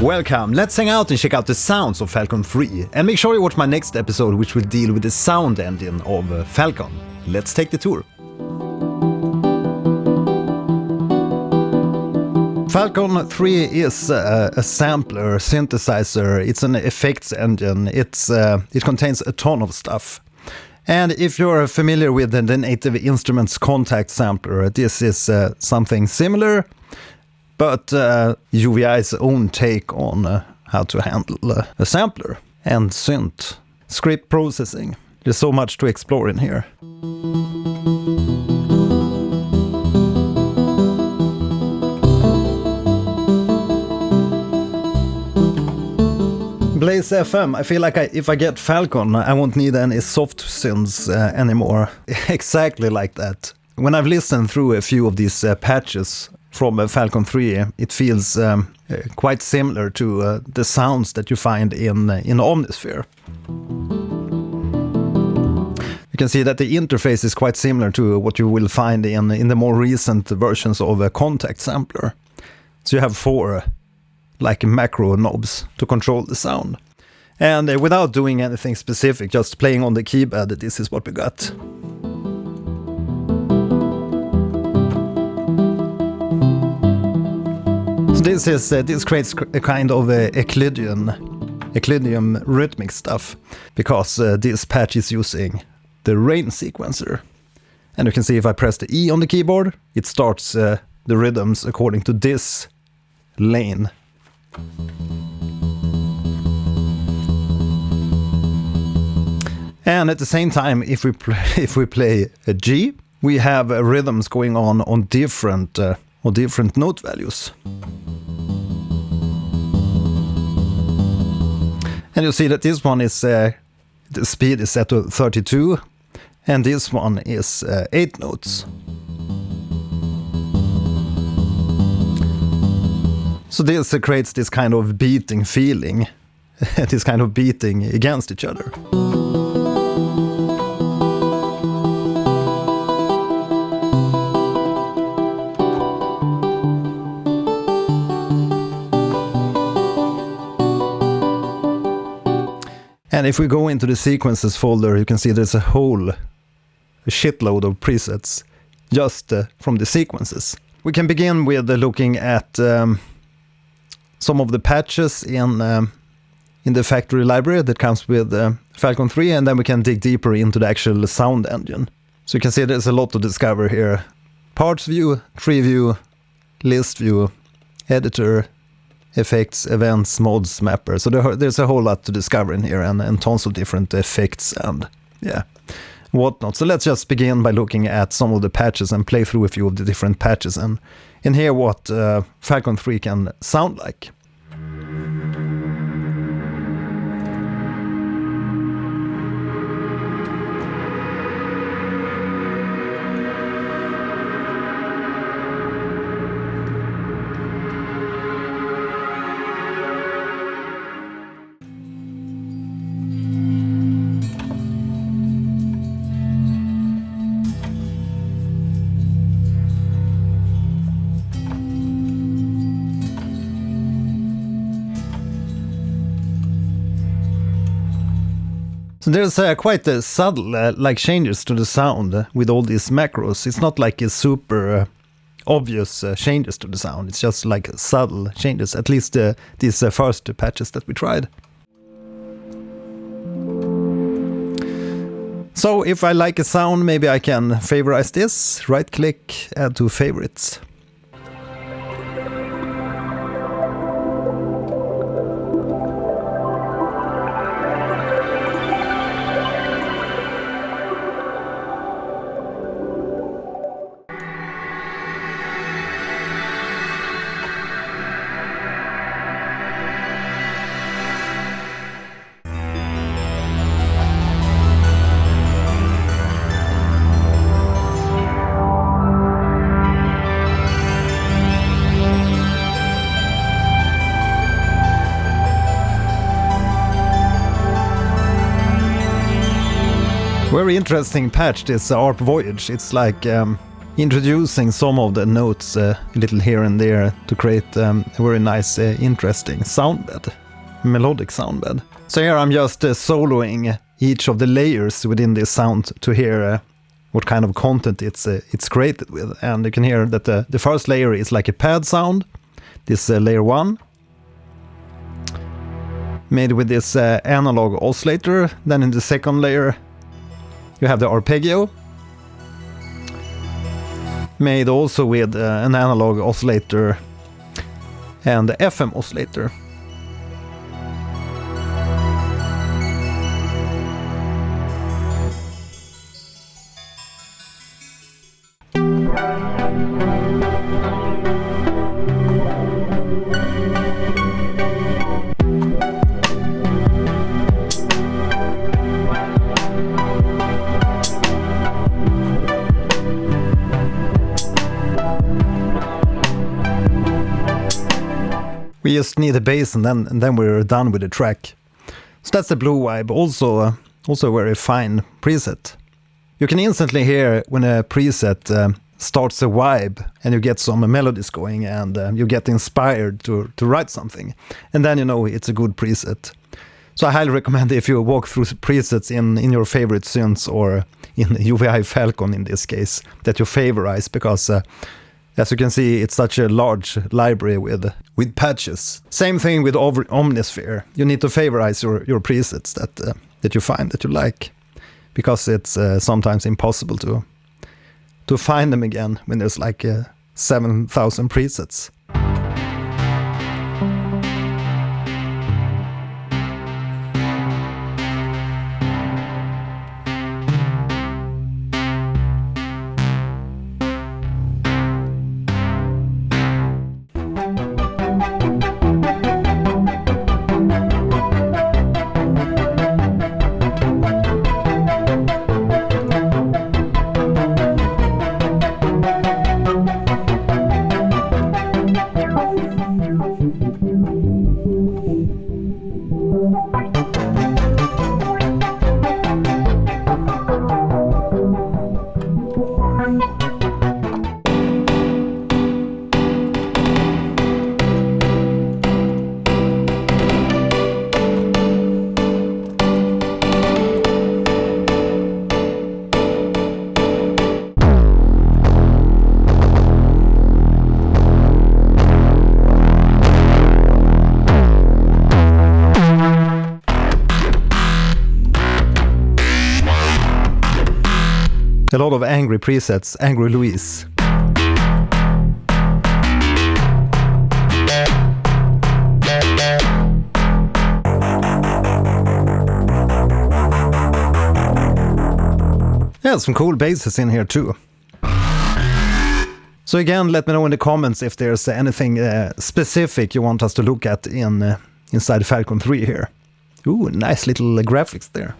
Welcome, let's hang out and check out the sounds of Falcon 3, and make sure you watch my next episode which will deal with the sound engine of Falcon. Let's take the tour. Falcon 3 is a sampler, synthesizer, it's an effects engine, it contains a ton of stuff. And if you're familiar with the Native Instruments Contact sampler, this is something similar, but UVI's own take on how to handle a sampler and synth, script processing. There's so much to explore in here. Blaze FM, I feel like if I get Falcon, I won't need any soft synths anymore. Exactly like that. When I've listened through a few of these patches from Falcon 3, it feels quite similar to the sounds that you find in Omnisphere. You can see that the interface is quite similar to what you will find in the more recent versions of a Contact sampler. So you have 4 like macro knobs to control the sound. And without doing anything specific, just playing on the keypad, this is what we got. So this creates a kind of Euclidean rhythmic stuff, because this patch is using the rain sequencer. And you can see if I press the E on the keyboard, it starts the rhythms according to this lane. And at the same time, if we play a G, we have rhythms going on different note values. And you see that this one is the speed is set to 32, and this one is 8 notes. So this creates this kind of beating feeling, this kind of beating against each other. And if we go into the sequences folder, you can see there's a shitload of presets just from the sequences. We can begin with looking at some of the patches in the factory library that comes with Falcon 3, and then we can dig deeper into the actual sound engine. So you can see there's a lot to discover here. Parts view, tree view, list view, editor, effects, events, mods, mapper. So there's a whole lot to discover in here, and tons of different effects and whatnot. So let's just begin by looking at some of the patches and play through a few of the different patches and hear what Falcon 3 can sound like. So there's quite subtle like changes to the sound with all these macros. It's not like it's super obvious changes to the sound. It's just like subtle changes, at least these first patches that we tried. So if I like a sound, maybe I can favorize this. Right click, add to favorites. Very interesting patch, this ARP Voyage. It's like introducing some of the notes a little here and there to create a very nice, interesting sound bed, melodic sound bed. So here I'm just soloing each of the layers within this sound to hear what kind of content it's created with. And you can hear that the first layer is like a pad sound, this layer 1, made with this analog oscillator. Then in the second layer you have the arpeggio, made also with an analog oscillator and the FM oscillator. We just need a bass and then we're done with the track. So that's the Blue Vibe, also a very fine preset. You can instantly hear when a preset starts a vibe and you get some melodies going and you get inspired to write something. And then you know it's a good preset. So I highly recommend if you walk through presets in your favorite synths or in UVI Falcon in this case, that you favorize, because as you can see, it's such a large library with patches. Same thing with Omnisphere. You need to favorize your presets that you find that you like, because it's sometimes impossible to find them again when there's like 7,000 presets. A lot of angry presets, Angry Louise. Yeah, some cool basses in here too. So again, let me know in the comments if there's anything specific you want us to look at inside Falcon 3 here. Ooh, nice little graphics there.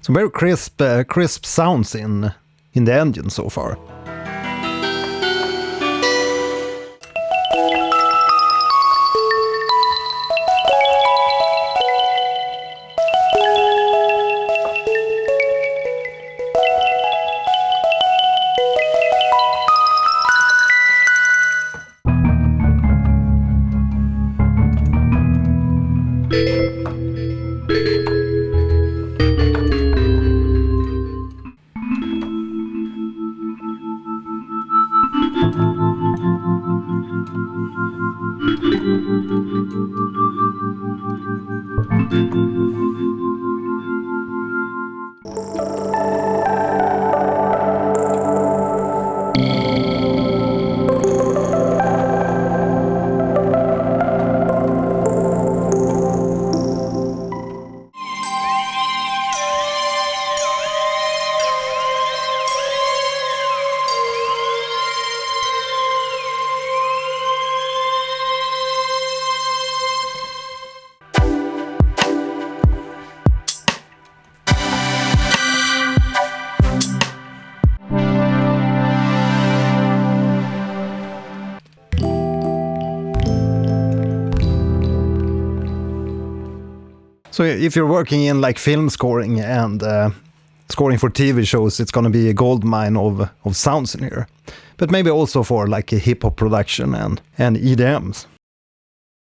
Some very crisp sounds in the engine so far. So if you're working in like film scoring and scoring for TV shows, it's going to be a gold mine of sounds in here. But maybe also for like a hip-hop production and EDMs.